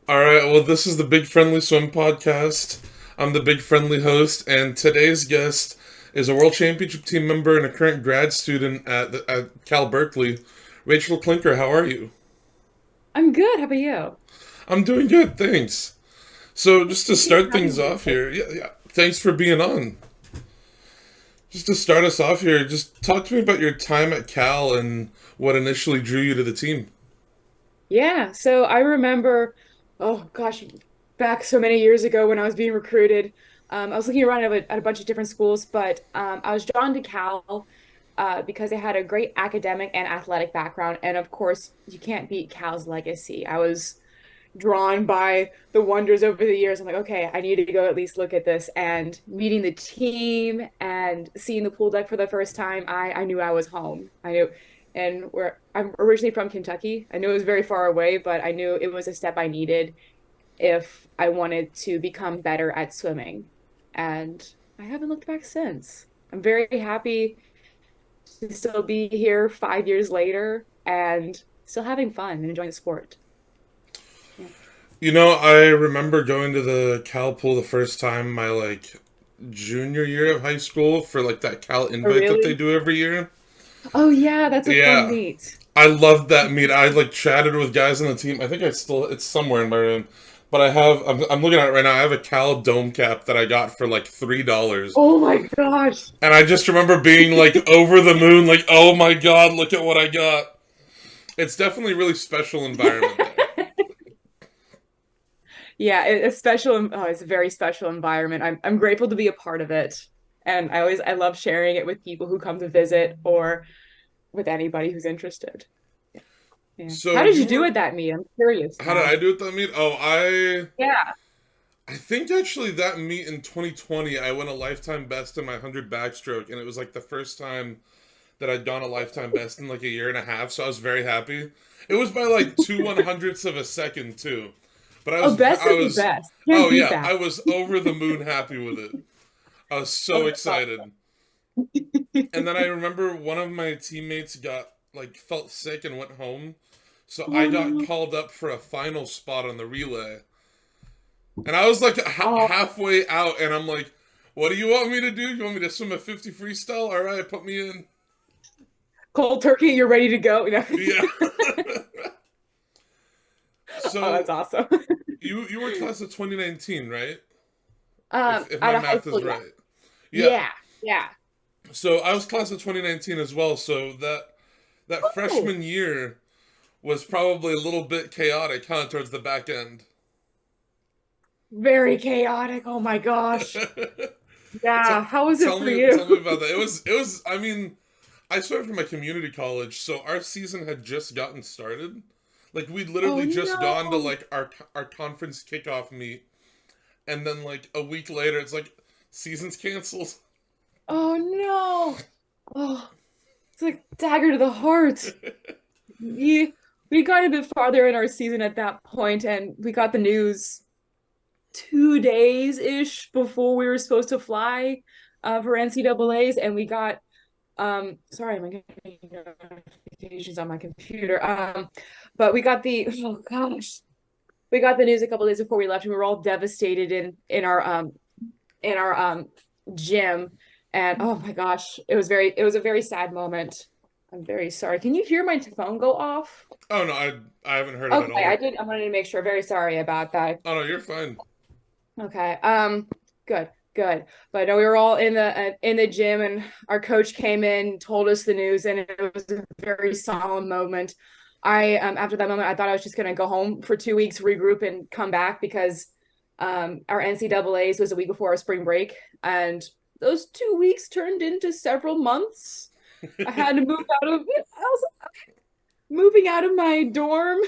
All right, well, this is the Big Friendly Swim podcast. I'm the Big Friendly host, and today's guest is a World Championship team member and a current grad student at Cal Berkeley, Rachel Klinker. How are you? I'm good. How about you? I'm doing good, thanks. So, just to Thank you start for having things me. off here, yeah, thanks for being on. Just to start us off here, just talk to me about your time at Cal and what initially drew you to the team. Yeah, so I remember, oh gosh, back so many years ago when I was being recruited. I was looking around at a bunch of different schools, but I was drawn to Cal because they had a great academic and athletic background. And of course, you can't beat Cal's legacy. I was drawn by the wonders over the years. I'm like, okay, I need to go at least look at this. And meeting the team and seeing the pool deck for the first time, I knew I was home. I knew, and where I'm originally from Kentucky. I knew it was very far away, but I knew it was a step I needed if I wanted to become better at swimming. And I haven't looked back since. I'm very happy to still be here 5 years later and still having fun and enjoying the sport. Yeah. You know, I remember going to the Cal pool the first time my junior year of high school for like that Cal Oh, invite that they really? do every year. Oh yeah, that's a fun Yeah, meet. I loved that meet. I like chatted with guys on the team. I think it's somewhere in my room, but I'm looking at it right now. I have a Cal dome cap that I got for like $3, Oh my gosh. and I just remember being like over the moon, like oh my god, look at what I got. It's definitely a really special environment there. Yeah, it's a very special environment. I'm grateful to be a part of it. And I love sharing it with people who come to visit or with anybody who's interested. Yeah. Yeah. So How did you you do were at that meet? I'm curious how did I now. do at that meet? Oh, Yeah. I think actually that meet in 2020, I won a lifetime best in my 100 backstroke, and it was like the first time that I'd gone a lifetime best in like a year and a half, so I was very happy. It was by like 2/100ths of a second too, but Oh, best I of the was, best. Can't oh beat yeah, that. I was over the moon happy with it. I was Oh, so that's excited. And then I remember one of my teammates got like felt sick and went home, so I oh got no. called up for a final spot on the relay. And I was like Oh, halfway out, and I'm like, "What do you want me to do? You want me to swim a 50 freestyle? All right, put me in." cold turkey, you're ready to go. Yeah. Oh, that's So awesome. you were class of 2019, right? If my Out of high math is school, yeah. right. Yeah. Yeah, yeah. So I was class of 2019 as well. So that Oh, freshman year was probably a little bit chaotic, huh, towards the back end. very chaotic. Oh my gosh. Yeah. Tell, How was it for you? tell me about that. It was. I mean, I started from a community college, so our season had just gotten started. Like we'd Oh literally just gone to no. like our conference kickoff meet, and then like a week later, it's like season's canceled. Oh no. Oh, it's like dagger to the heart. We got a bit farther in our season at that point, and we got the news 2 days ish before we were supposed to fly for NCAA's, and we got sorry, I'm getting notifications on my computer. But we got the oh gosh, we got the news a couple days before we left, and we were all devastated in our gym. And oh my gosh, it was a very sad moment. I'm very sorry. Can you hear my phone go off? Oh no, I haven't heard it at Okay, all. I wanted to make sure. Very sorry about that. Oh no, you're fine. Okay. Good, good. But no, we were all in the gym, and our coach came in, told us the news, and it was a very solemn moment. I after that moment, I thought I was just gonna go home for 2 weeks, regroup, and come back because our NCAA's was a week before our spring break, and those 2 weeks turned into several months. I had to move out of I was moving out of my dorm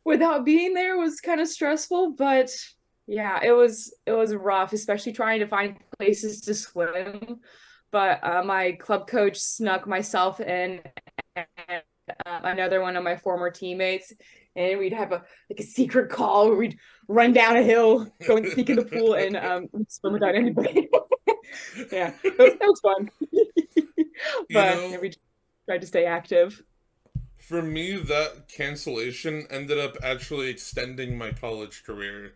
without being there was kind of stressful, but yeah, it was rough, especially trying to find places to swim. But my club coach snuck myself in and another one of my former teammates, and we'd have a like a secret call where we'd run down a hill, go and sneak in the pool, and swim without anybody. Yeah, that was fun. You But yeah, know, we tried to stay active. For me, that cancellation ended up actually extending my college career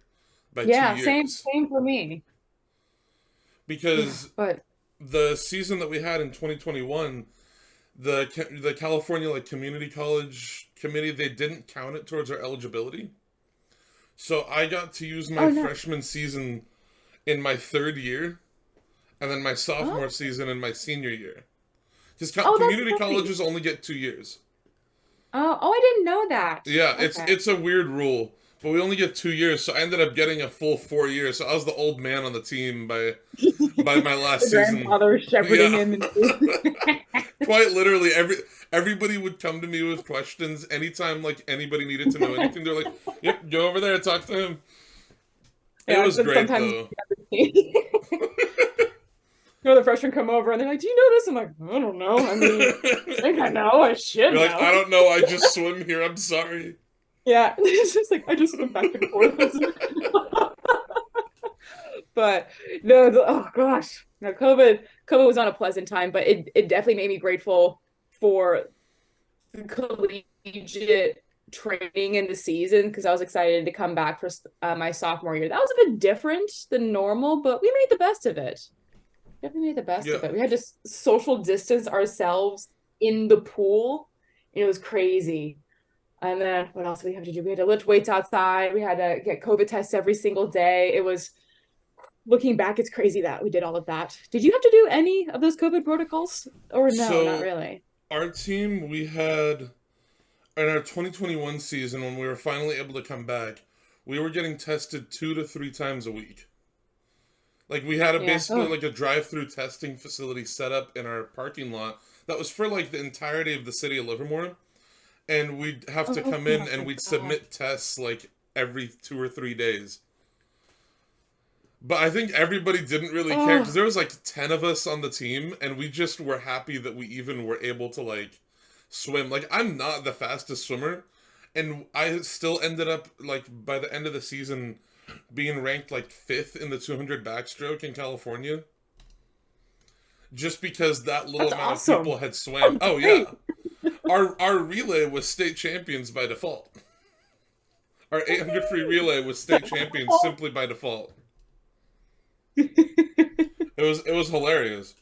by two Yeah, same years same for me. because But the season that we had in 2021, the California like community college committee, they didn't count it towards our eligibility. So I got to use my oh no. freshman season in my third year, and then my Oh, sophomore season in my senior year. Because oh, community that's nice. colleges only get 2 years. Oh, I didn't know that. Yeah, it's Okay. it's a weird rule, but we only get 2 years, so I ended up getting a full 4 years. So I was the old man on the team by my The last season. grandfather shepherding Yeah, him into quite literally everybody would come to me with questions anytime like anybody needed to know anything. They're like, "Yep, go over there, talk to him." It Yeah, was but great sometimes though. the freshmen come over and they're like, "Do you know this?" I'm like, "I don't know. I mean, I think I know. I should You're like, I know." don't know. I just swim here. I'm sorry. Yeah, it's just like I just went back and forth. But no, oh gosh, no, COVID was not a pleasant time, but it definitely made me grateful for collegiate training in the season because I was excited to come back for my sophomore year. That was a bit different than normal, but we made the best of it. Definitely made the best Yeah. of it. We had to social distance ourselves in the pool. It was crazy. And then what else did we have to do? We had to lift weights outside. We had to get COVID tests every single day. It was looking back, it's crazy that we did all of that. Did you have to do any of those COVID protocols? Or no, not So really. our team, we had in our 2021 season when we were finally able to come back, we were getting tested 2 to 3 times a week. Like we had a Yeah. basically Oh, like a drive-through testing facility set up in our parking lot that was for like the entirety of the city of Livermore, and we'd have to oh come in and my we'd gosh. submit tests like every 2 or 3 days. But I think everybody didn't really care because Oh, there was like 10 of us on the team, and we just were happy that we even were able to like swim. Like I'm not the fastest swimmer, and I still ended up like by the end of the season being ranked like fifth in the 200 backstroke in California, just because that little that's amount of people awesome. had swam. Oh, Oh great. yeah, our relay was state champions by default. Our 800 free relay was state champions simply by default. It was hilarious.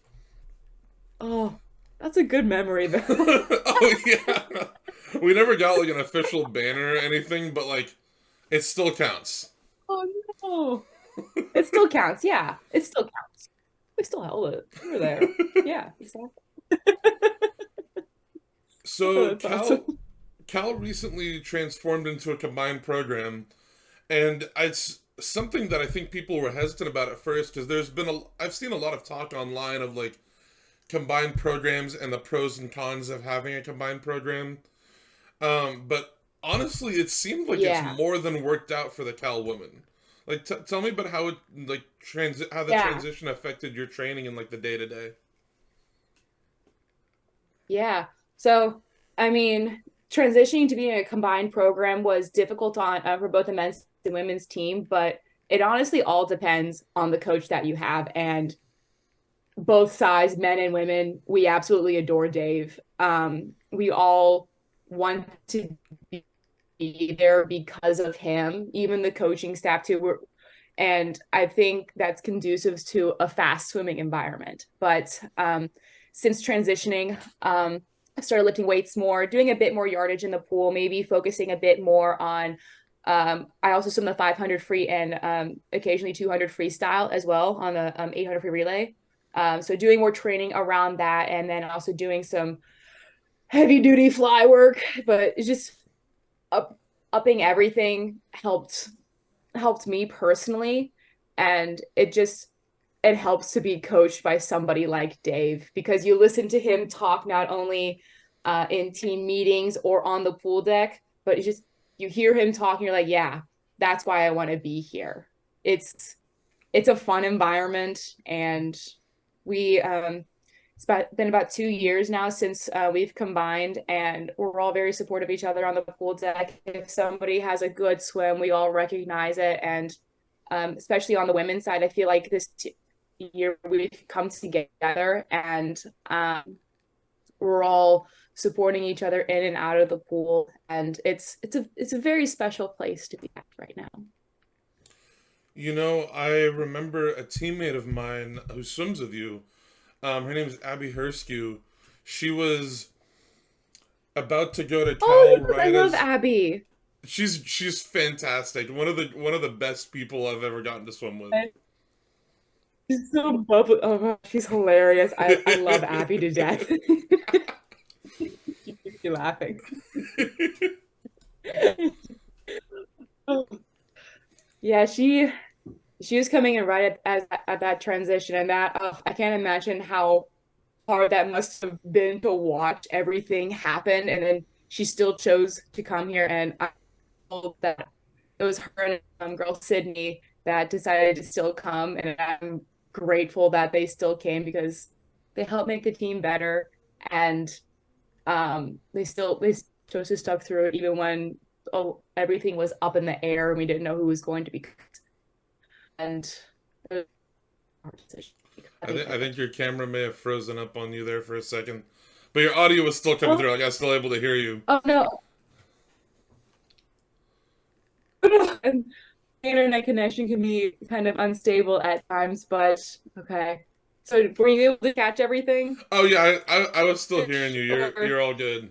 Oh, that's a good memory though. Oh yeah. We never got like an official banner or anything, but like it still counts. Oh no. It still counts. Yeah, it still counts. We still held it. We were there. Yeah, exactly. Oh, So that's awesome. Cal recently transformed into a combined program, and it's something that I think people were hesitant about at first because I've seen a lot of talk online of like combined programs and the pros and cons of having a combined program. But honestly, it seemed like it's Yeah. more than worked out for the Cal women. Like, tell me about how it like how the Yeah. transition affected your training and like the day to day. Yeah. So, I mean, transitioning to being a combined program was difficult on for both the men's and women's team, but it honestly all depends on the coach that you have. And both sides, men and women, we absolutely adore Dave. We all want to be there because of him, even the coaching staff too. And I think that's conducive to a fast swimming environment. But since transitioning, I started lifting weights more, doing a bit more yardage in the pool, maybe focusing a bit more on. I also swim the 500 free and occasionally 200 freestyle as well on the 800 free relay. So doing more training around that, and then also doing some heavy duty fly work. But it's just up, upping everything helped me personally, and it helps to be coached by somebody like Dave because you listen to him talk not only in team meetings or on the pool deck, but you hear him talking. You're like, yeah, that's why I want to be here. It's it's a fun environment, and we been about 2 years now since we've combined, and we're all very supportive of each other on the pool deck. If somebody has a good swim, we all recognize it, and especially on the women's side, I feel like this year we've come together and we're all supporting each other in and out of the pool, and it's a very special place to be at right now. You know, I remember a teammate of mine who swims with you. Her name is Abby Herskew. She was about to go to Oh Cal yes, I right love as Abby. she's fantastic. One of the best people I've ever gotten to swim with. She's so bubbly. Oh gosh, she's hilarious. I love Abby to death. She keeps me laughing. Yeah, she was coming in right at that transition, and that I can't imagine how hard that must have been to watch everything happen, and then she still chose to come here, and I told that it was her and girl Sydney that decided to still come, and I'm grateful that they still came because they helped make the team better, and they chose to stuck through it even when everything was up in the air and we didn't know who was going to be, and it was a hard decision. I think I they think picked. your camera may have frozen up on you there for a second, but your audio was still coming Oh, through. Like I was still able to hear you. oh no. And internet connection can be kind of unstable at times, but okay. So were you able to catch everything? Oh yeah, I was still hearing you. Ish, You're or all good.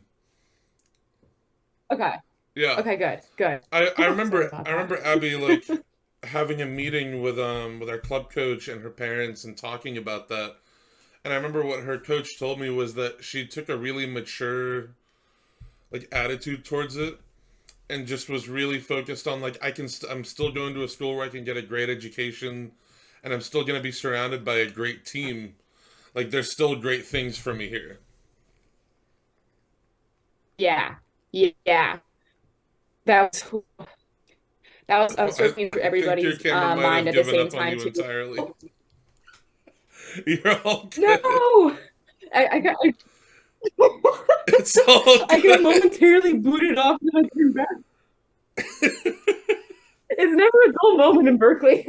okay. Yeah, Okay, good, good. I Sorry remember about I that. remember Abby like having a meeting with our club coach and her parents and talking about that. And I remember what her coach told me was that she took a really mature like attitude towards it and just was really focused on like I'm still going to a school where I can get a great education and I'm still going to be surrounded by a great team. Like there's still great things for me here. Yeah. Yeah. That was I was I swimming through I think your everybody's camera might mind have at the given same up on time you too. entirely. You're all good. No. I got It's all I got good. momentarily booted off and I came back. It's never a dull moment in Berkeley.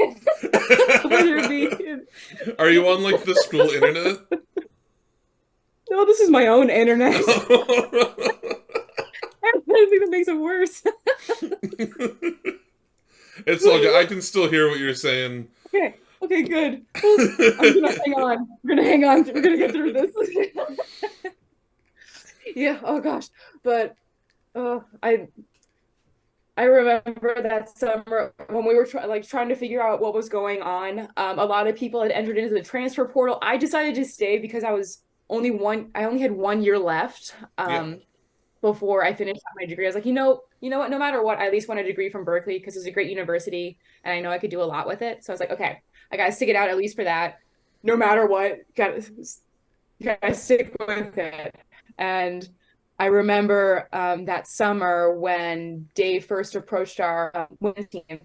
Whether it be Are you on like the school internet? no, this is my own internet. I think that makes it worse. It's all good. I can still hear what you're saying. Okay, okay, good. Well, I'm gonna hang on. We're gonna hang on. We're gonna get through this. Yeah. Oh gosh. But I remember that summer when we were trying to figure out what was going on. A lot of people had entered into the transfer portal. I decided to stay because I only had 1 year left. Yeah. Before I finished my degree. I was like, you know what? No matter what, I at least want a degree from Berkeley because it's a great university and I know I could do a lot with it. So I was like, okay, I gotta stick it out at least for that. No matter what, gotta stick with it. And I remember that summer when Dave first approached our women's team,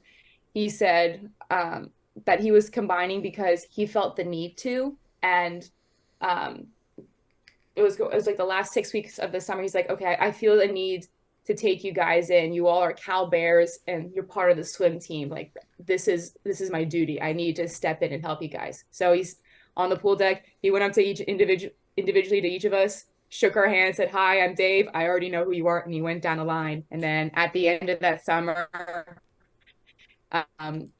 he said that he was combining because he felt the need to, and um, it was like the last 6 weeks of the summer. He's like, okay, I feel the need to take you guys in. You all are Cal Bears and you're part of the swim team. Like this is my duty. I need to step in and help you guys. So he's on the pool deck. He went up to each individually to each of us, shook our hands, said, "Hi, I'm Dave. I already know who you are," and he went down the line. And then at the end of that summer,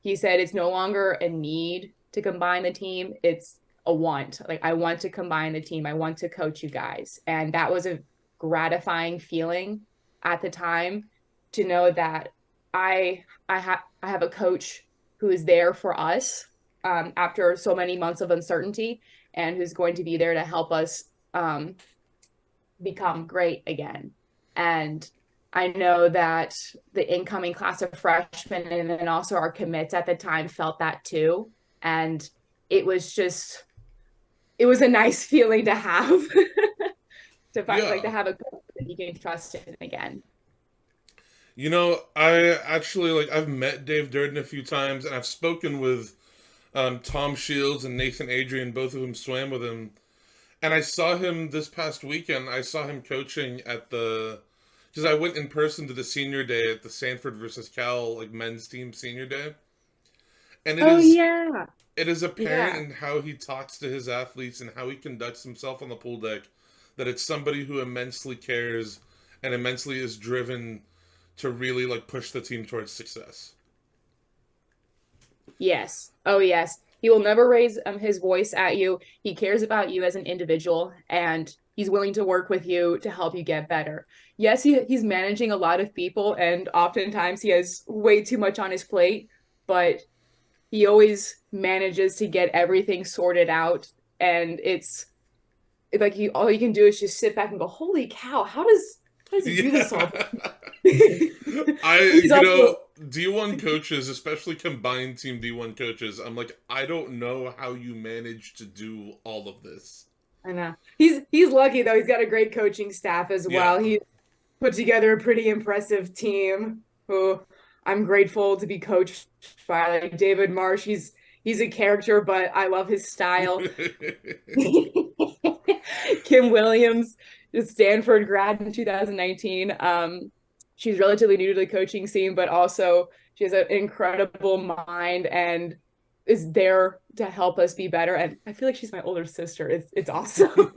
he said it's no longer a need to combine the team. It's a want. Like, I want to combine the team. I want to coach you guys. And that was a gratifying feeling at the time to know that I have a coach who is there for us after so many months of uncertainty and who's going to be there to help us become great again. And I know that the incoming class of freshmen and then also our commits at the time felt that too. And it was just, it was a nice feeling to have to find, like, Yeah. to have a coach that you can trust in again. You know, I actually like I've met Dave Durden a few times and I've spoken with Tom Shields and Nathan Adrian, both of whom swam with him. And I saw him this past weekend. I saw him coaching at the because I went in person to the senior day at the Sanford versus Cal like men's team senior day. And Oh yeah. it is apparent Yeah. in how he talks to his athletes and how he conducts himself on the pool deck that it's somebody who immensely cares and immensely is driven to really like push the team towards success. Yes. Oh, yes. He will never raise his voice at you. He cares about you as an individual, and he's willing to work with you to help you get better. Yes, he's managing a lot of people, and oftentimes he has way too much on his plate, but he always manages to get everything sorted out. And it's like he all you can do is just sit back and go, "Holy cow! How does he do this all?" Yeah. He's also D1 coaches, especially combined team D1 coaches, I'm like, I don't know how you manage to do all of this. I know. He's lucky though. He's got a great coaching staff as Yeah. well. He put together a pretty impressive team who I'm grateful to be coached by, like David Marsh. He's a character, but I love his style. Kim Williams, a Stanford grad in 2019. She's relatively new to the coaching scene, but also she has an incredible mind and is there to help us be better. And I feel like she's my older sister. It's awesome.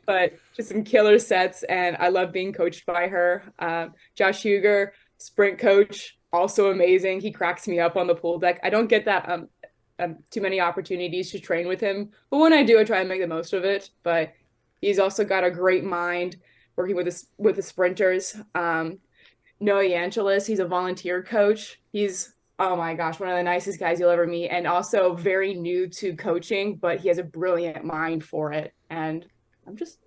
But just some killer sets, and I love being coached by her. Josh Huger, sprint coach, also amazing. He cracks me up on the pool deck. I don't get that too many opportunities to train with him, but when I do, I try and make the most of it. But he's also got a great mind working with the sprinters. Noah Angelis, he's a volunteer coach. He's, oh my gosh, one of the nicest guys you'll ever meet, and also very new to coaching, but he has a brilliant mind for it. And I'm just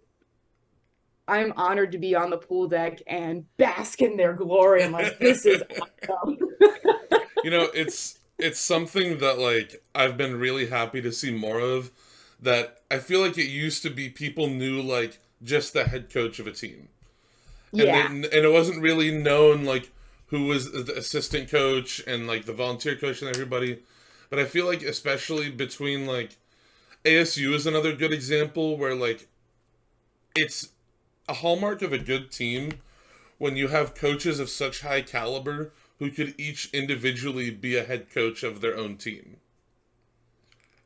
I'm honored to be on the pool deck and bask in their glory. I'm like, this is awesome. It's something that like I've been really happy to see more of. That I feel like it used to be people knew like just the head coach of a team, Yeah. and it wasn't really known like who was the assistant coach and like the volunteer coach and everybody. But I feel like especially between like ASU is another good example where like it's a hallmark of a good team when you have coaches of such high caliber who could each individually be a head coach of their own team.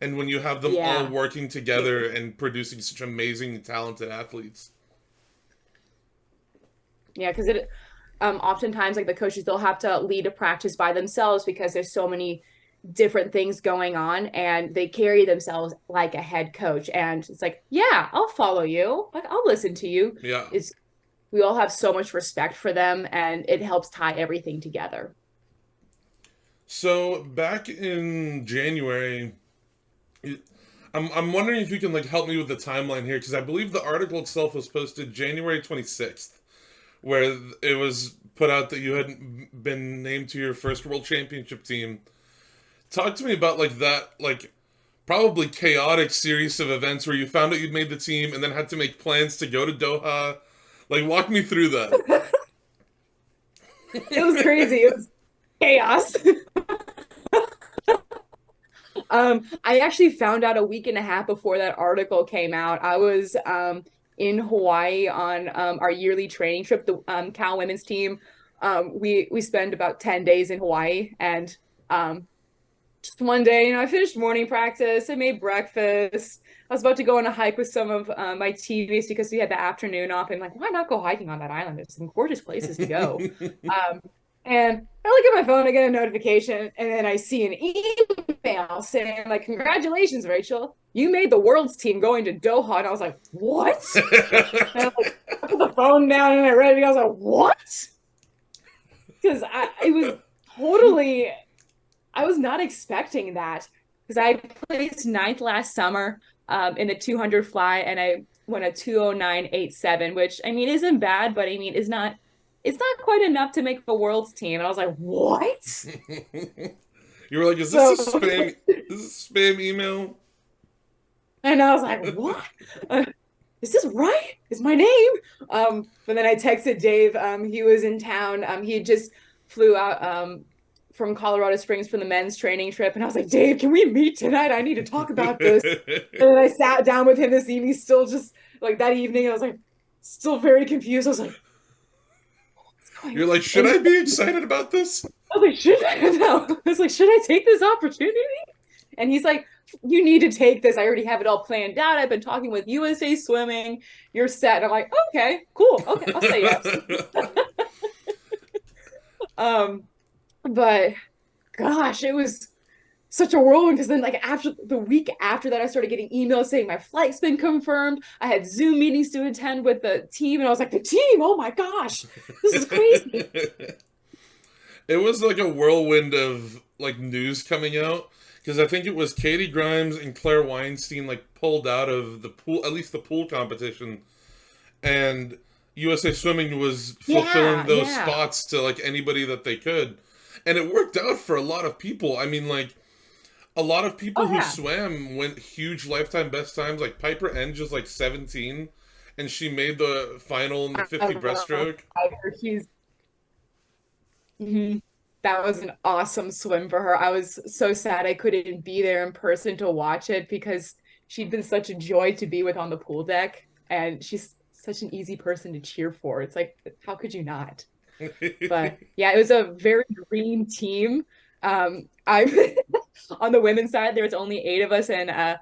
And when you have them all Yeah. working together and producing such amazing, talented athletes. Yeah, because it oftentimes like the coaches they'll have to lead a practice by themselves because there's so many different things going on and they carry themselves like a head coach. And it's like, yeah, I'll follow you. Like I'll listen to you. Yeah. It's we all have so much respect for them and it helps tie everything together. So back in January, I'm wondering if you can like help me with the timeline here because I believe the article itself was posted January 26th, where it was put out that you had been named to your first World Championship team. Talk to me about like that, like probably chaotic series of events where you found out you'd made the team and then had to make plans to go to Doha. Like, walk me through that. It was crazy. It was chaos. I actually found out a week and a half before that article came out. I was in Hawaii on our yearly training trip, the Cal women's team. We spend about 10 days in Hawaii, and just one day, I finished morning practice. I made breakfast. I was about to go on a hike with some of my teammates because we had the afternoon off. And like, why not go hiking on that island? There's some gorgeous places to go. Um, and I look at my phone, I get a notification, and then I see an email saying, like, congratulations, Rachel. You made the world's team going to Doha. And I was like, what? And I like, I put the phone down and I read it. And I was like, what? Because it was totally, I was not expecting that. Because I placed ninth last summer in the 200 fly, and I went a 209.87, which I mean isn't bad, but I mean it's not quite enough to make the world's team. And I was like, what? You were like, is So, this a spam? Is this a spam email? and I was like, what? Is this right? Is my name? But then I texted Dave. He was in town. He just flew out from Colorado Springs for the men's training trip. And I was like, Dave, can we meet tonight? I need to talk about this. And then I sat down with him this evening, still just like that evening. I was like, still very confused. I was like, You're like, should I be excited about this? I was like, should I? No. I was like, should I take this opportunity? And he's like, you need to take this. I already have it all planned out. I've been talking with USA Swimming. You're set. And I'm like, okay, cool. Okay, I'll say yes. Um, but gosh, it was such a whirlwind because then like after the week after that, I started getting emails saying my flight's been confirmed. I had Zoom meetings to attend with the team, and I was like, the team, oh my gosh, this is crazy. It was like a whirlwind of like news coming out because I think it was Katie Grimes and Claire Weinstein like pulled out of the pool, at least the pool competition, and USA Swimming was fulfilling Yeah, those yeah. spots to like anybody that they could, and it worked out for a lot of people. I mean, like a lot of people Oh who yeah. swam went huge lifetime best times. Like Piper Enge is like 17, and she made the final in the I 50 love breaststroke. Tiger. He's mhm. That was an awesome swim for her. I was so sad I couldn't be there in person to watch it because she'd been such a joy to be with on the pool deck, and she's such an easy person to cheer for. It's like, how could you not? But yeah, it was a very dream team. I on the women's side, there was only 8 of us, and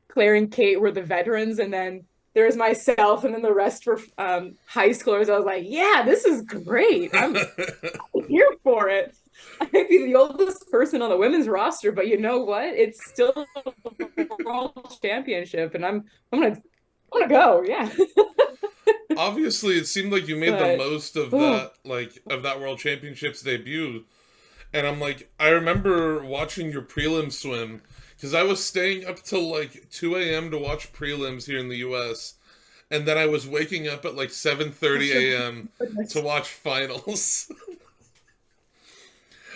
Claire and Kate were the veterans, and then there was myself, and then the rest were high schoolers. I was like, yeah, this is great. I'm here for it. I might be the oldest person on the women's roster, but you know what? It's still a world championship, and I'm gonna go. Yeah, Obviously, it seemed like you made the but most of oh, that, like of that World Championships debut. And I'm like, I remember watching your prelim swim because I was staying up till like 2 a.m. to watch prelims here in the U.S. And then I was waking up at like 7:30 bless your a.m. to goodness. watch finals.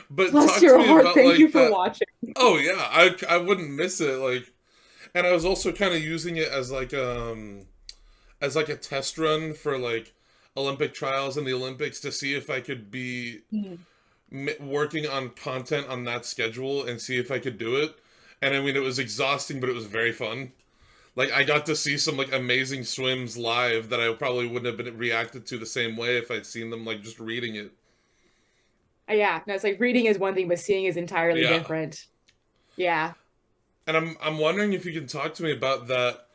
But Bless talk to your me heart. about Thank you like for that. watching. Oh yeah, I wouldn't miss it. Like, and I was also kind of using it as like a test run for like Olympic trials and the Olympics to see if I could be Mm. working on content on that schedule and see if I could do it. And I mean, it was exhausting, but it was very fun. Like I got to see some like amazing swims live that I probably wouldn't have been reacted to the same way if I'd seen them like just reading it. Yeah, no, it's like reading is one thing, but seeing is entirely Yeah. different. Yeah. And I'm wondering if you can talk to me about that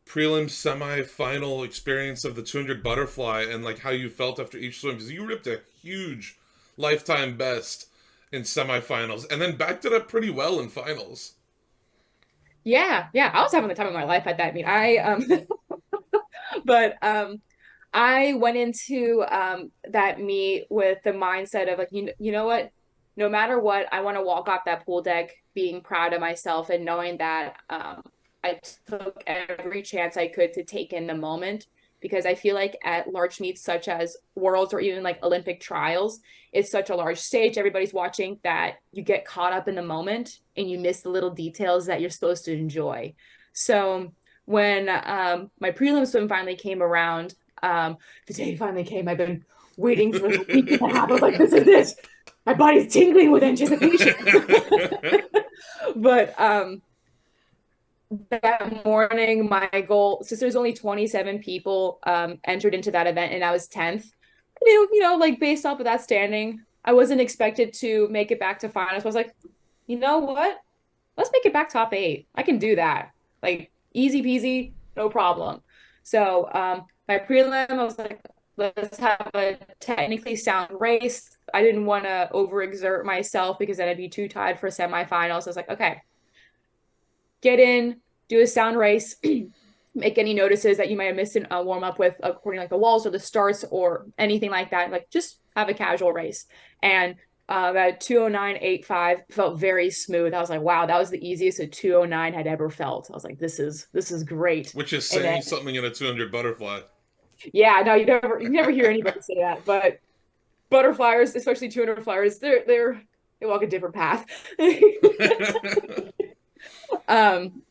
prelim semi-final experience of the 200 butterfly and like how you felt after each swim because you ripped a huge lifetime best in semifinals and then backed it up pretty well in finals. Yeah, yeah. I was having the time of my life at that meet. But I went into that meet with the mindset of like, you know what? No matter what, I want to walk off that pool deck being proud of myself and knowing that I took every chance I could to take in the moment because I feel like at large meets such as Worlds or even like Olympic trials, it's such a large stage. Everybody's watching that you get caught up in the moment and you miss the little details that you're supposed to enjoy. So when my prelim swim finally came around, the day finally came. I've been waiting for a week and a half. I was like, this is it. My body's tingling with anticipation. But that morning, my goal, since there's only 27 people entered into that event and I was 10th, like based off of that standing, I wasn't expected to make it back to finals. So I was like, you know what? Let's make it back top 8. I can do that. Like easy peasy, no problem. So my prelim, I was like, let's have a technically sound race. I didn't want to overexert myself because then I'd be too tired for semifinals. So I was like, okay, get in, do a sound race, make any notices that you might have missed in a warm up with according to like the walls or the starts or anything like that. Like just have a casual race. And that 209.85 felt very smooth. I was like, wow, that was the easiest a 209 had ever felt. I was like, this is great. Which is And then saying something in a 200 butterfly. yeah, no, you never hear anybody say that, but butterfliers, especially 200 flyers, they walk a different path. um,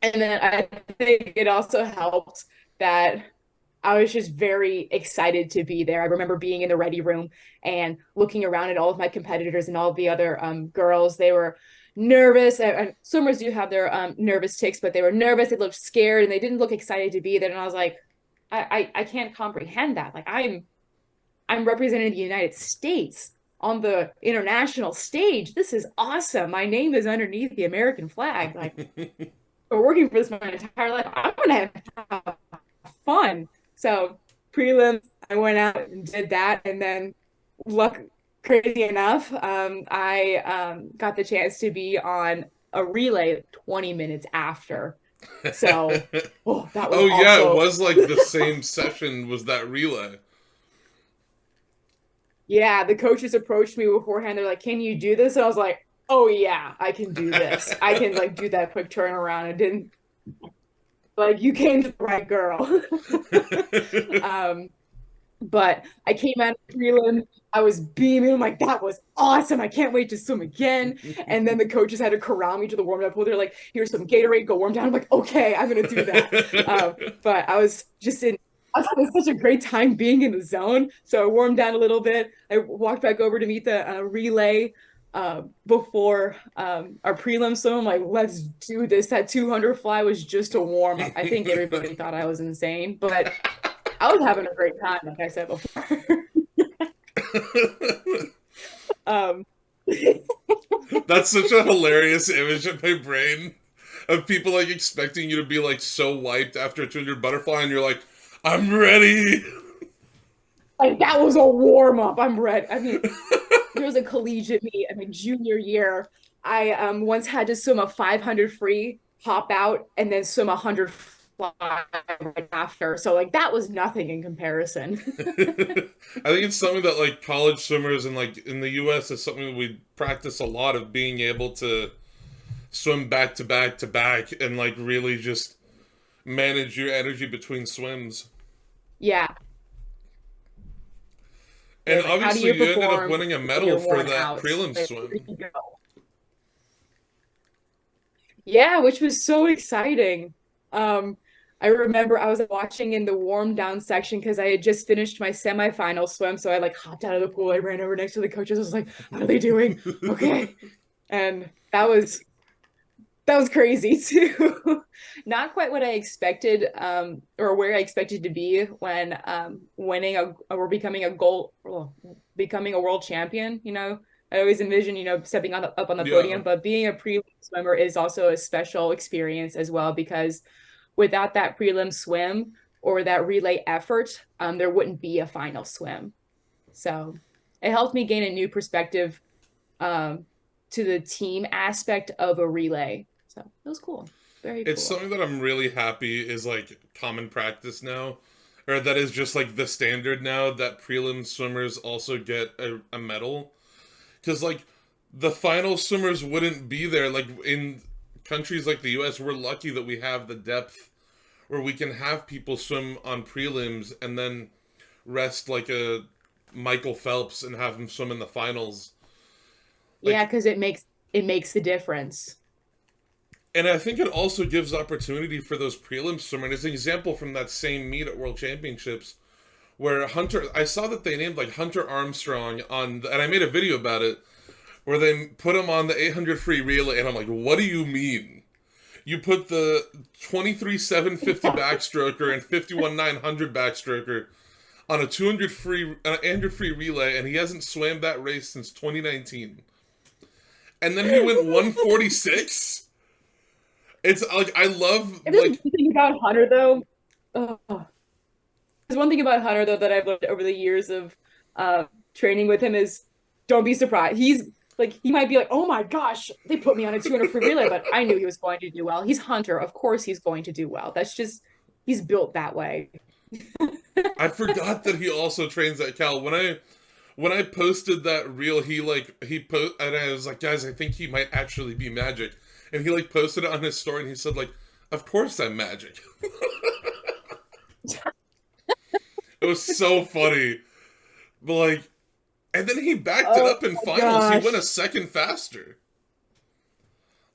and then I think it also helped that I was just very excited to be there. I remember being in the ready room and looking around at all of my competitors and all the other girls. They were nervous. And swimmers do have their nervous ticks, but they were nervous. They looked scared and they didn't look excited to be there. And I was like, I can't comprehend that. Like I'm representing the United States. on the international stage. This is awesome. My name is underneath the American flag. Like, we're working for this my entire life. I'm gonna have fun. So prelims, I went out and did that, and then luck crazy enough, I got the chance to be on a relay 20 minutes after. So, oh, that was Oh yeah, it also was like the same session was that relay. yeah. The coaches approached me beforehand. They're like, "Can you do this?" And I was like, "Oh yeah, I can do this. I can like do that quick turnaround." I didn't like you came to the right girl. um, But I came out of prelim, I was beaming. I'm like, that was awesome. I can't wait to swim again. And then the coaches had to corral me to the warm up pool. They're like, here's some Gatorade, go warm down. I'm like, okay, I'm gonna do that. But I was having such a great time being in the zone. So I warmed down a little bit. I walked back over to meet the relay before our prelim swim. I'm like, let's do this. That 200 fly was just a warm up. I think everybody thought I was insane, but I was having a great time, like I said before. um, That's such a hilarious image in my brain of people like expecting you to be like so wiped after a 200 butterfly, and you're like, I'm ready. like that was a warm up. I'm ready. I mean, there was a collegiate meet. I mean, junior year, I once had to swim a 500 free, hop out, and then swim 100 fly right after. So like that was nothing in comparison. I think it's something that like college swimmers and like in the US is something that we practice a lot of, being able to swim back to back to back and like really just manage your energy between swims. Yeah, And like how do you obviously you ended up perform winning a when medal you're for worn that out? prelim Like, where do swim. you go? Yeah, which was so exciting. Um, I remember I was watching in the warm down section because I had just finished my semifinal swim. So I like hopped out of the pool. I ran over next to the coaches. I was like, how are they doing? Okay. And that was crazy too. Not quite what I expected, or where I expected to be when winning a or becoming a goal, well, becoming a world champion. I always envision, stepping up on the Yeah. podium, but being a prelim swimmer is also a special experience as well because without that prelim swim or that relay effort, there wouldn't be a final swim. So it helped me gain a new perspective um, to the team aspect of a relay. So it was cool. Very It's cool. something that I'm really happy is like common practice now, or that is just like the standard now, that prelim swimmers also get a medal. Because like the final swimmers wouldn't be there. Like in countries like the US, we're lucky that we have the depth where we can have people swim on prelims and then rest like a Michael Phelps and have him swim in the finals. Yeah, Like, because it makes the difference. and I think it also gives opportunity for those prelim swimmers. As an example from that same meet at World Championships, where Hunter, I saw that they named like Hunter Armstrong on, and I made a video about it, where they put him on the 800 free relay, and I'm like, what do you mean? You put the 23,750 backstroker and 51,900 backstroker on a 200 free relay, and he hasn't swam that race since 2019. And then he went 146. It's like I love If there's one like thing about Hunter though, there's one thing about Hunter though that I've learned over the years of training with him is don't be surprised. He's like he might be like, oh my gosh, they put me on a 200 free relay, but I knew he was going to do well. He's Hunter, of course he's going to do well. That's just he's built that way. I forgot that he also trains at Cal. When I posted that reel, he post and I was like, guys, I think he might actually be Magic, and he like posted it on his story, and he said like, of course I'm Magic. It was so funny, but like, and then he backed it Oh up in my finals. He went a gosh. second faster.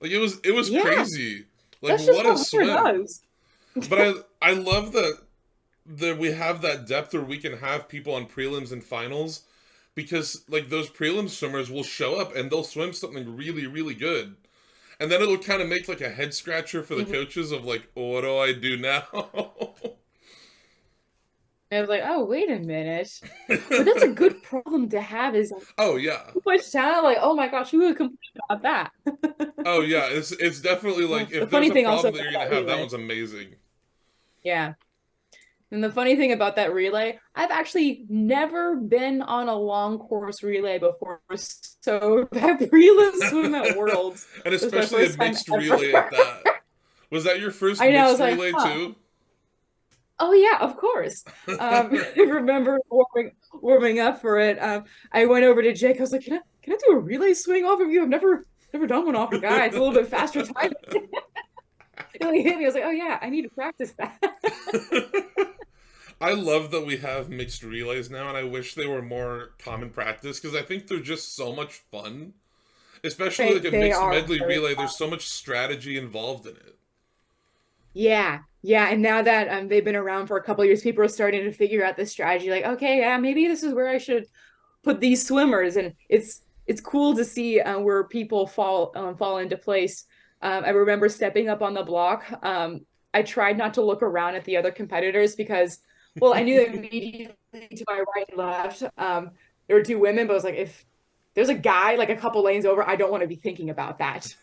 Like it was Yeah, crazy. Like that's just what a what Hunter swim! does. But I love that we have that depth where we can have people on prelims and finals, because like those prelim swimmers will show up and they'll swim something really really good, and then it'll kind of make like a head scratcher for the Mhm. coaches of like, oh, what do I do now? And I was like, oh, wait a minute. But that's a good problem to have is like Oh yeah. too much talent. Like, oh my gosh, who would complain about that? Oh yeah, it's definitely like The if there's funny a thing also problem that about you're gonna that have, that relay. one's amazing. Yeah. And the funny thing about that relay, I've actually never been on a long course relay before. So that relay swim at Worlds And was my especially a first time mixed ever. relay at that. Was that your first I know, I mixed was like, relay huh. too? Oh yeah, of course. I remember warming up for it. I went over to Jake. I was like, can I do a relay swing off of you? I've never done one off a guy. It's a little bit faster time. And he hit me. I was like, oh yeah, I need to practice that. I love that we have mixed relays now, and I wish they were more common practice because I think they're just so much fun. Especially like a They mixed are medley very relay, fun. there's so much strategy involved in it. Yeah, yeah. And now that they've been around for a couple of years, people are starting to figure out this strategy. Like, okay, yeah, maybe this is where I should put these swimmers, and it's cool to see where people fall into place. I remember stepping up on the block. I tried not to look around at the other competitors because, well, I knew that immediately to my right and left there were two women, but I was like, if there's a guy like a couple lanes over, I don't want to be thinking about that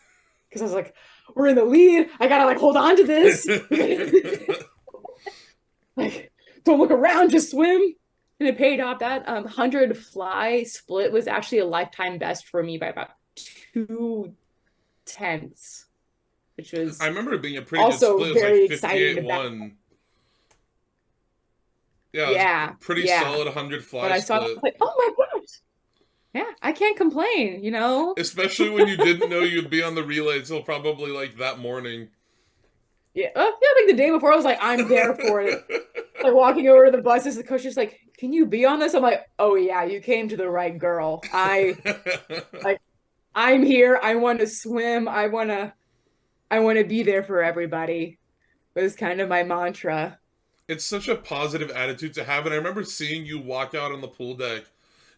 because I was like, we're in the lead. I gotta like hold on to this. Like, don't look around, just swim. And it paid off. That 100 fly split was actually a lifetime best for me by about 2/10, which I was remember it being a pretty good also split. It was like very exciting 58 to back. 1. Yeah, it was a Yeah, pretty yeah. solid 100 But fly I saw that, I split. was like, oh my gosh. Yeah, I can't complain, you know? Especially when you didn't know you'd be on the relay until probably like that morning. Yeah. Yeah, like the day before, I was like, I'm there for it. Like walking over to the buses, the coach is like, can you be on this? I'm like, oh yeah, you came to the right girl. Like I'm here. I want to swim. I want to be there for everybody. It was kind of my mantra. It's such a positive attitude to have, and I remember seeing you walk out on the pool deck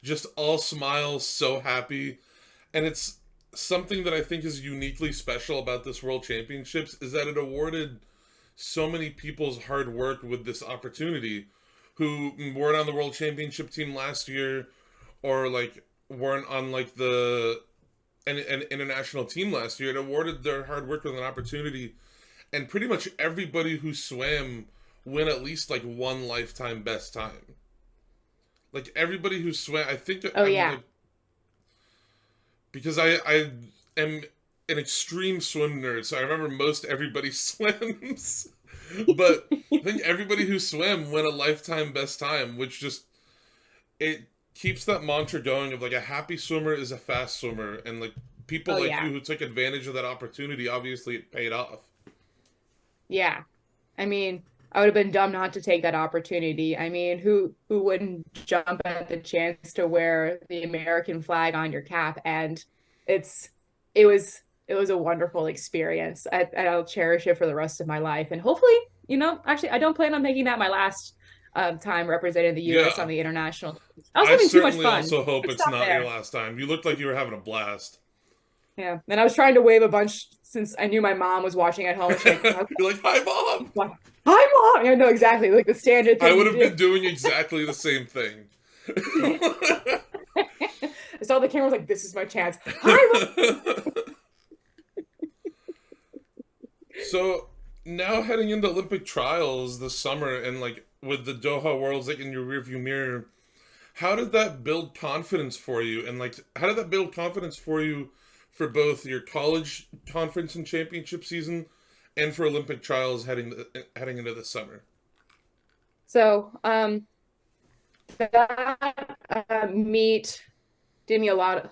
just all smiles, so happy. And it's something that I think is uniquely special about this World Championships is that it awarded so many people's hard work with this opportunity who weren't on the World Championship team last year or like weren't on like an international team last year. It awarded their hard work with an opportunity, and pretty much everybody who swam win at least like one lifetime best time. Like everybody who swam, I think Oh I'm yeah. like because I am an extreme swim nerd, so I remember most everybody swims. But I think everybody who swam win a lifetime best time, which just it keeps that mantra going of like a happy swimmer is a fast swimmer, and like people Oh like yeah. you who took advantage of that opportunity, obviously it paid off. Yeah. I mean, I would have been dumb not to take that opportunity. I mean, who wouldn't jump at the chance to wear the American flag on your cap? And it's it was a wonderful experience. I'll cherish it for the rest of my life. And hopefully, actually, I don't plan on making that my last time representing the U.S. on Yeah, the international. I was I having too much certainly fun. also hope Let's it's stop not your there. last time. You looked like you were having a blast. Yeah. And I was trying to wave a bunch since I knew my mom was watching at home. She's like, okay, You're like, hi, mom. hi, mom. I know exactly like the standard I thing would you have do. been doing exactly the same thing. I saw the camera, was like, this is my chance. Hi, mom. So now heading into Olympic trials this summer and like with the Doha Worlds like in your rearview mirror, how did that build confidence for you? And like how did that build confidence for you for both your college conference and championship season and for Olympic trials heading into this summer? So that meet did me a lot of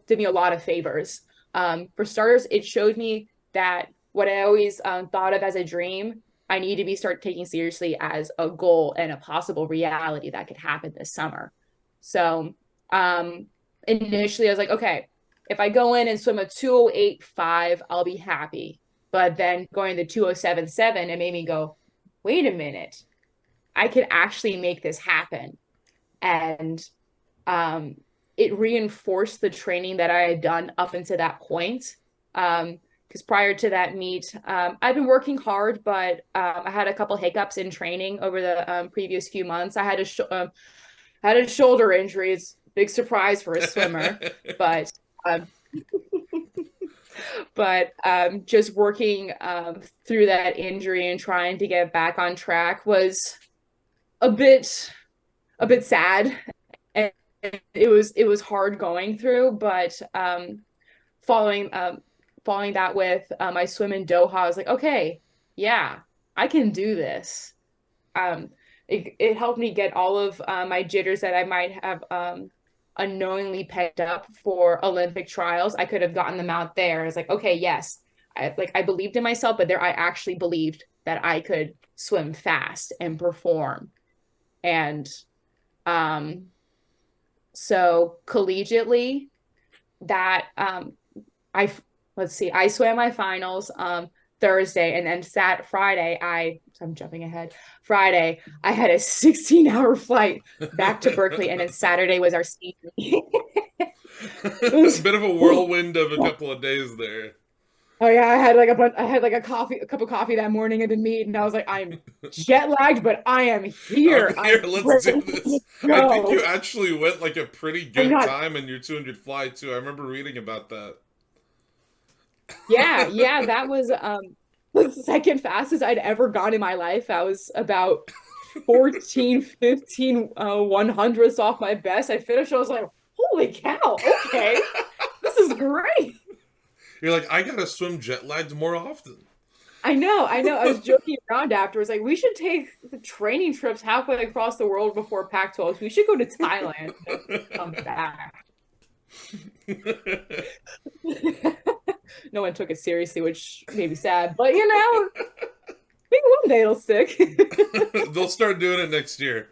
did me a lot of favors. For starters, it showed me that what I always thought of as a dream, I need to be start taking seriously as a goal and a possible reality that could happen this summer. So initially, I was like, okay, if I go in and swim a 2:08.5, I'll be happy. But then going to 2:07.7, it made me go, wait a minute, I could actually make this happen. And it reinforced the training that I had done up until that point. Because because prior to that meet, I've been working hard, but I had a couple hiccups in training over the previous few months. I had a shoulder injury. It's a big surprise for a swimmer, but um, just working through that injury and trying to get back on track was a bit sad, and it was hard going through, but following following that with my swim in Doha, I was like, okay, yeah, I can do this. Um, it helped me get all of my jitters that I might have unknowingly picked up for Olympic trials. I could have gotten them out there. I was like, okay, yes, I believed in myself, but there I actually believed that I could swim fast and perform. And um, so collegiately, that I let's see, I swam my finals Thursday, and then I'm jumping ahead. Friday, I had a 16-hour flight back to Berkeley, and then Saturday was our senior meeting. It A was, bit of a whirlwind of a couple of days there. oh yeah, I had like a cup of coffee that morning at the meet, and I was like, I'm jet lagged, but I am I'm here. here. I'm Let's do ready to this. I think go. you actually went like a pretty I'm good not. time in your 200 fly too. I remember reading about that. Yeah, yeah, that was the second fastest I'd ever gone in my life. I was about 14, 15 100ths off my best. I finished, I was like, holy cow, okay, this is great. You're like, I gotta swim jet lagged more often. I know. I was joking around afterwards, like we should take the training trips halfway across the world before Pac-12. We should go to Thailand and come back. No one took it seriously, which made me sad, but maybe one day it'll stick. They'll start doing it next year.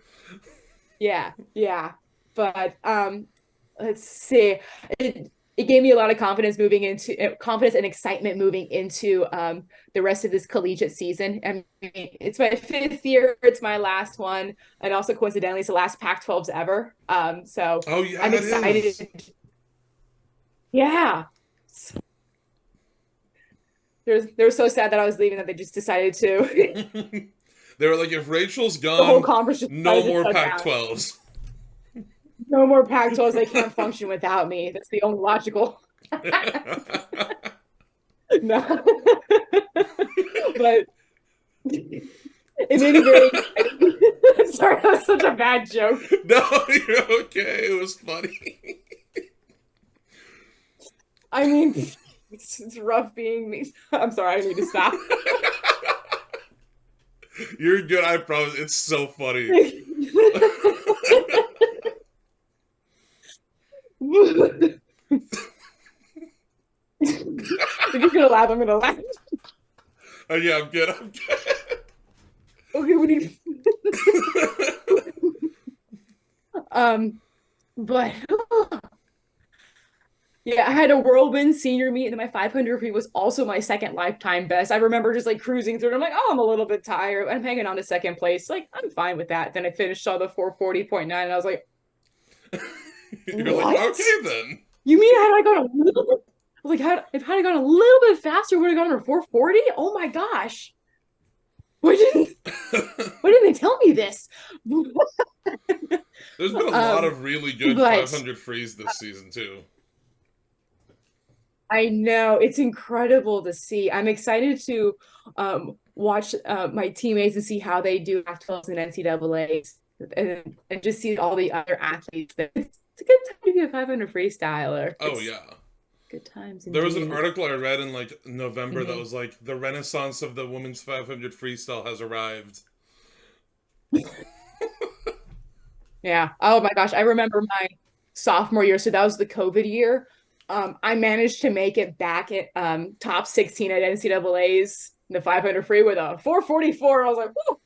Yeah, yeah. But let's see. It gave me a lot of confidence confidence and excitement moving into the rest of this collegiate season. I mean, it's my fifth year, it's my last one, and also coincidentally it's the last Pac-12s ever. So Oh yeah, I'm it is. excited. Yeah. They're so sad that I was leaving that they just decided to They were like, if Rachel's the whole gone, conference just no decided to more shut Pac down. 12s. No more Pac-12s. They can't function without me. That's the only logical. No. But it made me very excited. Sorry, that was such a bad joke. No, you're okay. It was funny. I mean, it's rough being me. I'm sorry, I need to stop. You're good, I promise. It's so funny. If you're gonna laugh, I'm gonna laugh. Oh, yeah, I'm good. I'm good. Okay, we need. But yeah, I had a whirlwind senior meet, and then my 500 free was also my second lifetime best. I remember just like cruising through, and I'm like, oh, I'm a little bit tired. I'm hanging on to second place. Like, I'm fine with that. Then I finished all the 440.9, and I was like, You're like, what? okay then. You mean had I gone a little bit? I was like, if had I gone a little bit faster, would I gone under 440? Oh my gosh. Why didn't why didn't they tell me this? There's been a lot of really good But 500 frees this season, too. I know it's incredible to see. I'm excited to watch my teammates and see how they do Pac-12s and NCAAs, and just see all the other athletes. It's a good time to be a 500 freestyler. Oh, It's yeah. good times There was an indeed. article I read in like November that Mhm. was like, the renaissance of the women's 500 freestyle has arrived. Yeah. Oh my gosh. I remember my sophomore year. So that was the COVID year. I managed to make it back at top 16 at NCAA's, the 500 free with a 444. I was like, whoa.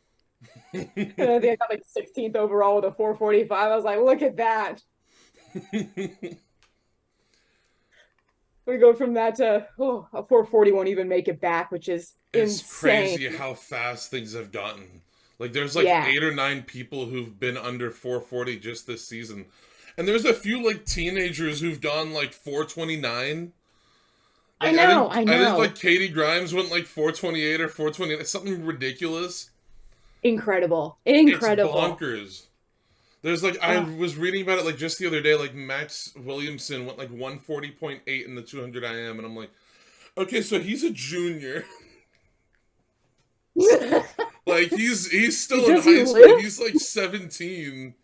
And I think I got like 16th overall with a 445. I was like, look at that. We go from that to a 440 won't even make it back, which is It's insane. crazy how fast things have gotten. Like, there's like Yeah. 8 or 9 people who've been under 440 just this season. And there's a few like teenagers who've done like 429. I Like I know, think I I think know. like Katie Grimes went like 428 or 428, something ridiculous. Incredible. It's Incredible. bonkers. There's like I Oh, was reading about it like just the other day. Like Max Williamson went like 140.8 in the 200 IM, and I'm like, okay, so he's a junior. Like he's still in does he high school. live? He's like 17.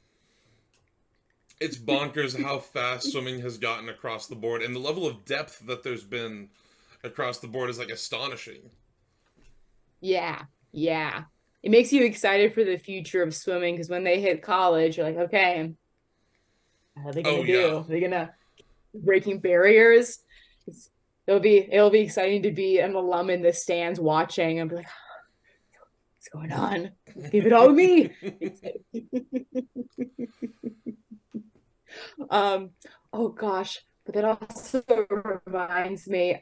It's bonkers how fast swimming has gotten across the board, and the level of depth that there's been across the board is like astonishing. Yeah, yeah. It makes you excited for the future of swimming because when they hit college, you're like, okay, how are they Oh gonna yeah. do? Are they gonna breaking barriers? It's, it'll be exciting to be an alum in the stands watching and be like, what's going on? Give it all to me. um, oh gosh, but that also reminds me,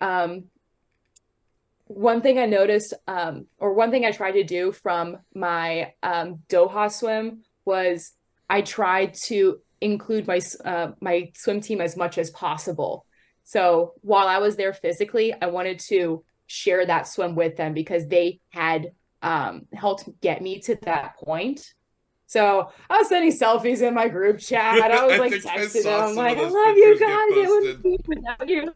one thing I noticed, or one thing I tried to do from my Doha swim was I tried to include my swim team as much as possible. So while I was there physically, I wanted to share that swim with them because they had helped get me to that point. So I was sending selfies in my group chat. I was I like think I texting saw them some of like, "I those love you pictures get guys. It wouldn't posted. be without you."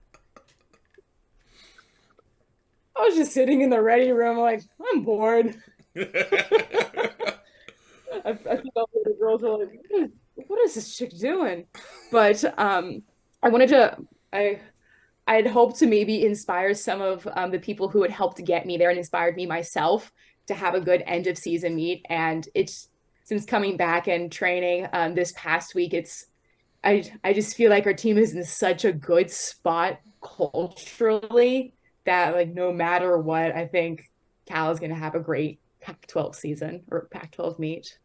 I was just sitting in the ready room, like, I'm bored. I think all the girls are like, what is this chick doing? But I wanted to, I, I had hoped to maybe inspire some of the people who had helped get me there and inspired me myself to have a good end of season meet. And it's since coming back and training this past week, I just feel like our team is in such a good spot culturally that like no matter what, I think Cal is going to have a great Pac-12 season or Pac-12 meet.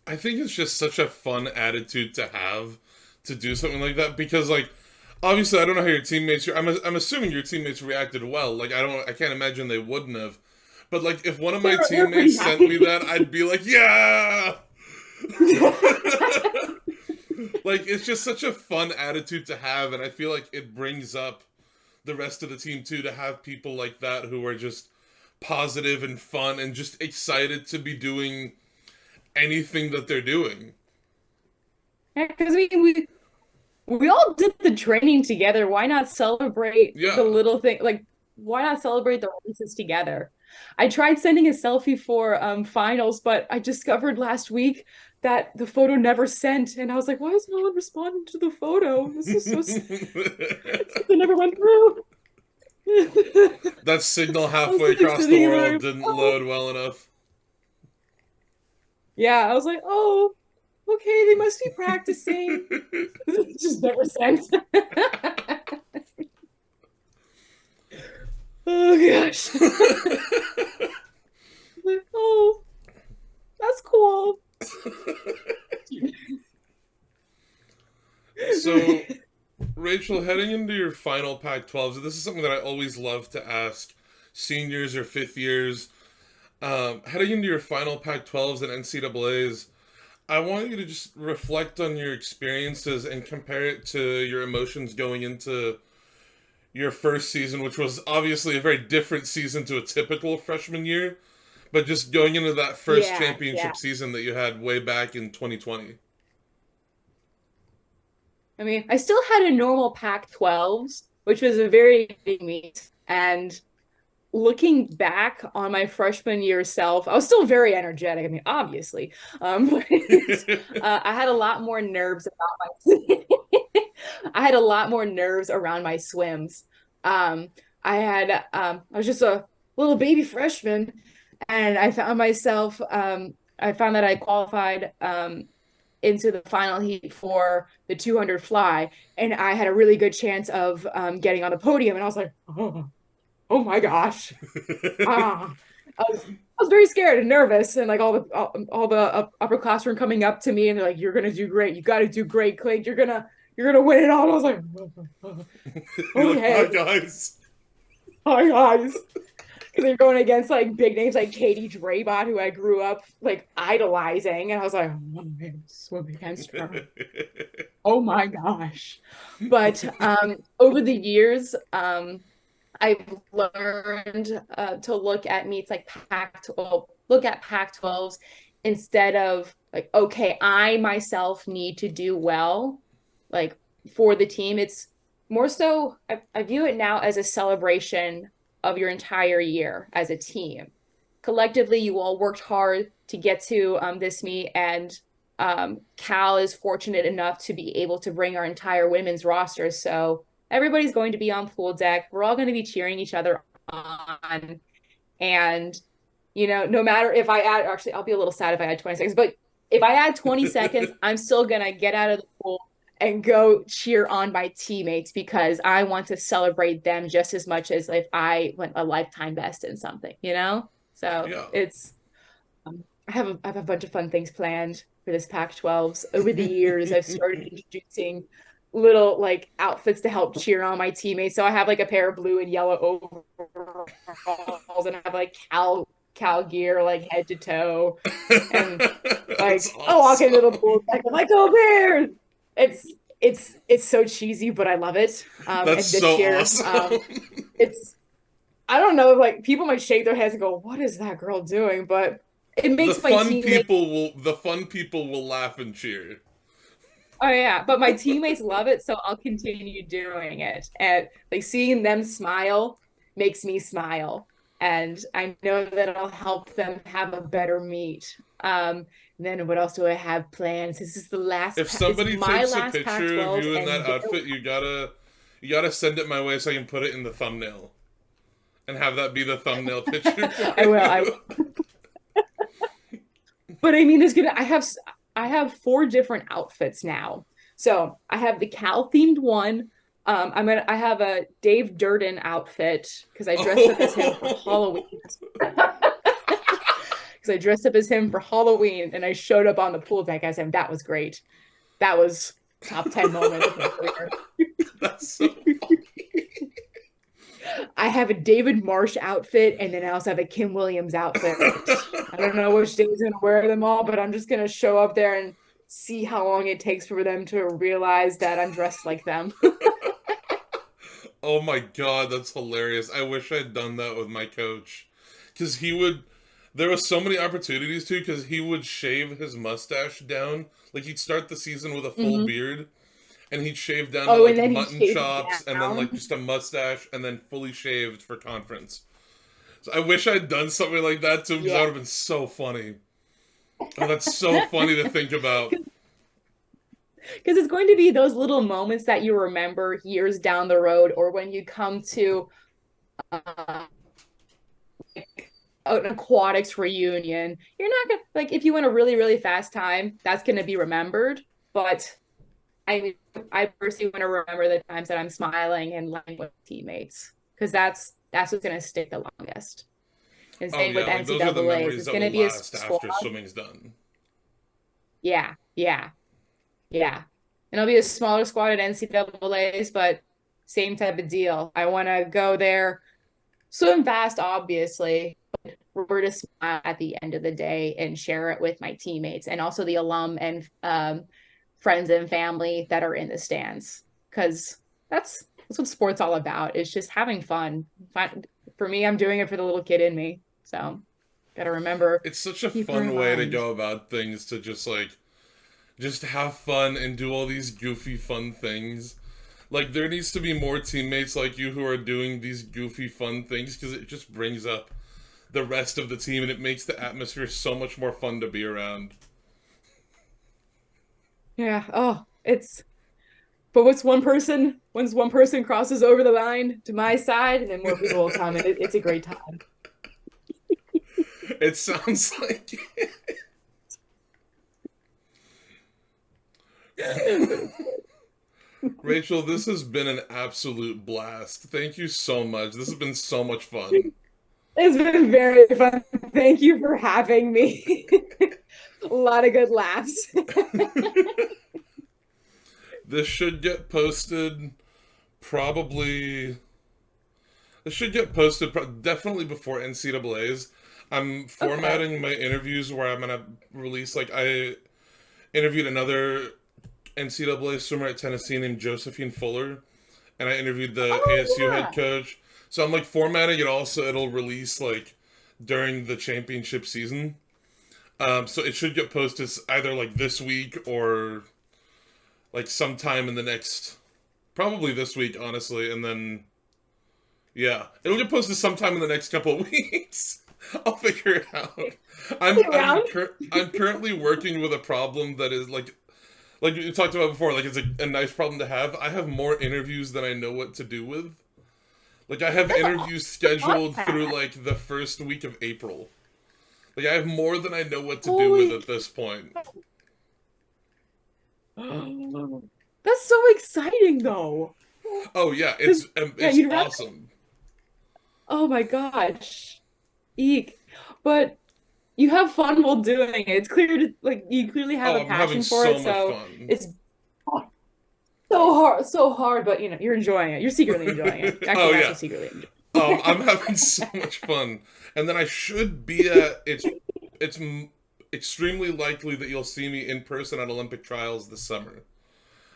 I think it's just such a fun attitude to have to do something like that because like obviously I don't know how your teammates I'm assuming your teammates reacted well. Like I can't imagine they wouldn't have. But like if one of my They're pretty teammates sent me happy. that, I'd be like, "Yeah!" Like it's just such a fun attitude to have, and I feel like it brings up the rest of the team too to have people like that who are just positive and fun and just excited to be doing anything that they're doing. Because we all did the training together. Why not celebrate the Yeah. little thing? Like, why not celebrate the races together? I tried sending a selfie for finals, but I discovered last week that the photo never sent, and I was like, why is no one responding to the photo? This is so it never went through. I That signal was halfway like across the sitting there, world didn't oh. load well enough. Yeah, I was like, oh, okay, they must be practicing. It just never sent. Oh gosh. Like, oh, that's cool. So, Rachel, heading into your final Pac 12s, this is something that I always love to ask seniors or fifth years. Heading into your final Pac 12s and NCAAs, I want you to just reflect on your experiences and compare it to your emotions going into your first season, which was obviously a very different season to a typical freshman year, but just going into that first Yeah, yeah. championship season that you had way back in 2020. I mean, I still had a normal Pac-12s, which was a very big meet. And looking back on my freshman year self, I was still very energetic. I mean, obviously, but I had a lot more nerves about my. I had a lot more nerves around my swims. Um, I was just a little baby freshman, and I found myself. I found that I qualified into the final heat for the 200 fly, and I had a really good chance of getting on the podium. And I was like, oh my gosh, ah, I was very scared and nervous, and like all the upperclassmen coming up to me, and they're like, "You're gonna do great. You got to do great, Klink. You're gonna win it all." And I was like, You're like, hi "Okay, guys. hi guys." Because they're going against like big names like Katie Draybot, who I grew up like idolizing, and I was like, "Oh, I'm gonna swim against her." Oh my gosh. But over the years, I've learned to look at meets like Pac-12, look at Pac-12s instead of like, okay, I myself need to do well, like for the team. It's more so, I view it now as a celebration of your entire year as a team. Collectively, you all worked hard to get to this meet, and Cal is fortunate enough to be able to bring our entire women's roster. So everybody's going to be on pool deck. We're all going to be cheering each other on. And, no matter if I add, actually, I'll be a little sad if I add 20 seconds, but if I add 20 seconds, I'm still going to get out of the pool and go cheer on my teammates because I want to celebrate them just as much as if I went a lifetime best in something? So Yeah. I have a bunch of fun things planned for this Pac-12s. Over the years, I've started introducing little like outfits to help cheer on my teammates. So I have like a pair of blue and yellow overalls, and I have like Cal gear like head to toe, and That's like I walk into the awesome. pool, like I'm like, go Bears! It's so cheesy, but I love it. That's And this so year, awesome. it's I don't know, like people might shake their heads and go, "What is that girl doing?" But it makes my teammates. The fun people will laugh and cheer. Oh yeah, but my teammates love it, so I'll continue doing it. And like seeing them smile makes me smile, and I know that it'll help them have a better meet. Then what else do I have planned? This is If it's somebody my takes a last picture of Pac-12, you in that and outfit, you gotta send it my way so I can put it in the thumbnail and have that be the thumbnail picture for I will. you. But I mean, I have four different outfits now. So I have the Cal themed one. I have a Dave Durden outfit because I dressed up as him for Halloween. Oh. Because I dressed up as him for Halloween and I showed up on the pool deck as him. That was great. That was top 10 moment of my career. That's so funny. I have a David Marsh outfit, and then I also have a Kim Williams outfit. I don't know which day is going to wear them all, but I'm just going to show up there and see how long it takes for them to realize that I'm dressed like them. Oh my god, that's hilarious. I wish I'd done that with my coach. Because he would. There was so many opportunities to, because he would shave his mustache down. Like, he'd start the season with a full Mm-hmm. beard, and he'd shave down to, Oh, and like, then he mutton shaved chops, and then, like, down. just a mustache, and then fully shaved for conference. So I wish I'd done something like that to him, because that Yeah. would have been so funny. Oh, that's so funny to think about. Because it's going to be those little moments that you remember years down the road, or when you come to uh, an aquatics reunion. You're not gonna like if you went a really, really fast time, that's gonna be remembered. But I mean, I personally want to remember the times that I'm smiling and laughing with teammates because that's what's gonna stick the longest. And Oh, same with yeah, like, those are the NCAA's. memories It's that gonna will be a last squad. after swimming's done. Yeah, yeah, yeah. And it'll be a smaller squad at NCAA's, but same type of deal. I want to go there, swim fast, obviously, we're to smile at the end of the day and share it with my teammates and also the alum and friends and family that are in the stands because that's what sports all about. It's just having fun. For me, I'm doing it for the little kid in me. So gotta remember, It's such a keep her fun in way to mind. go about things, to just, like, just have fun and do all these goofy fun things. Like, there needs to be more teammates like you who are doing these goofy fun things, because it just brings up the rest of the team and it makes the atmosphere so much more fun to be around. Yeah. Oh, it's but once one person crosses over the line to my side, and then more people will come, and it's a great time. It sounds like But it's Rachel, this has been an absolute blast. Thank you so much. This has been so much fun. It's been very fun. Thank you for having me. A lot of good laughs. This should get posted probably. This should get posted definitely before NCAA's. I'm Okay. formatting my interviews where I'm gonna release, like, I interviewed another NCAA swimmer at Tennessee named Josephine Fuller, and I interviewed the Oh ASU head yeah. coach. So I'm like formatting it all so it'll release like during the championship season. So it should get posted either like this week or like sometime in the next, probably this week, honestly, and then yeah, it'll get posted sometime in the next couple of weeks. I'll figure it out. Around. I'm currently working with a problem that is like you talked about before. Like it's a nice problem to have. I have more interviews than I know what to do with. Like I have That's interviews scheduled through awesome. like the first week of April. Like I have more than I know what to do with Holy. at this point. That's so exciting, though. Oh yeah, Because yeah, it's you'd rather. awesome. Oh my gosh, eek. But you have fun while doing it. It's clear to like you clearly have Oh, a I'm having passion for so it. much So fun. it's so hard. But you're enjoying it. You're secretly enjoying it. Oh Actually, not so yeah, secretly enjoying. I'm having so much fun, and then I should be at it's extremely likely that you'll see me in person at Olympic trials this summer.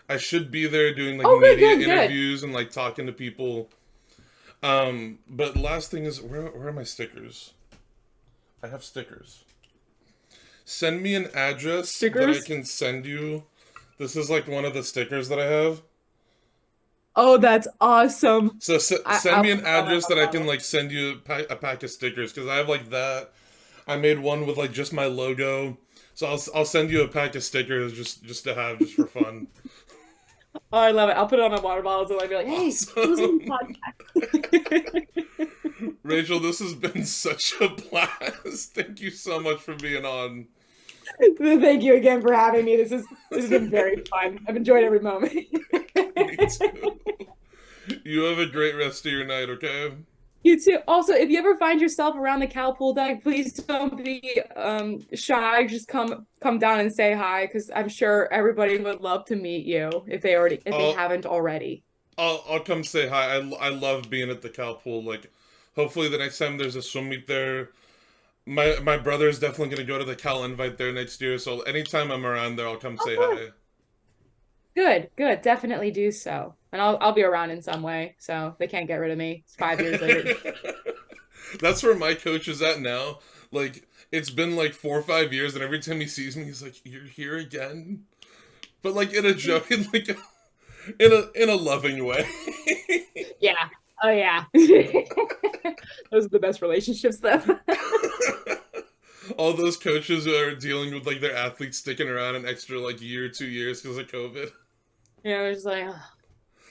I should be there doing like Oh, good, media good, good. interviews and like talking to people. But last thing is where are my stickers? I have stickers. Send me an address that I Stickers. can send you. This is like one of the stickers that I have. Oh, that's awesome. So send I'll me put an that on my address that I can profile. like send you a pack of stickers because I have like that. I made one with like just my logo. So I'll send you a pack of stickers just to have just for fun. Oh, I love it. I'll put it on my water bottles and I'll be like, "Hey, listen to Awesome. the podcast." Rachel, this has been such a blast. Thank you so much for being on. Thank you again for having me. This has been very fun. I've enjoyed every moment. Me too. You have a great rest of your night, okay? You too. Also, if you ever find yourself around the cow pool deck, please don't be shy. Just come down and say hi because I'm sure everybody would love to meet you if they I'll haven't already. I'll come say hi. I love being at the cow pool. Like, hopefully the next time there's a swim meet there, my brother is definitely gonna go to the Cal Invite there next year. So anytime I'm around there, I'll come Oh, say good. hi. Good, good. Definitely do so. And I'll be around in some way, so they can't get rid of me. It's 5 years later. That's where my coach is at now. Like, it's been like 4 or 5 years, and every time he sees me, he's like, "You're here again," but like in a joke, in like in a loving way. Yeah. Oh yeah. Those are the best relationships though. All those coaches who are dealing with like their athletes sticking around an extra like year, 2 years because of COVID. It's like, oh,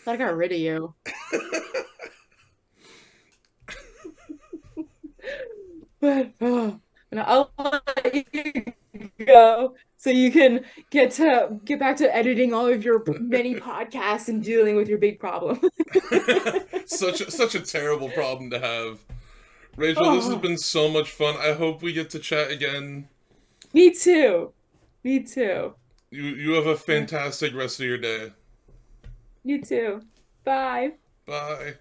I got rid of you. But and I'll let you go so you can get back to editing all of your many podcasts and dealing with your big problem. Such a terrible problem to have. Rachel, this has Oh, been so much fun. I hope we get to chat again. me too. Me too. You have a fantastic rest of your day. You too. Bye. Bye.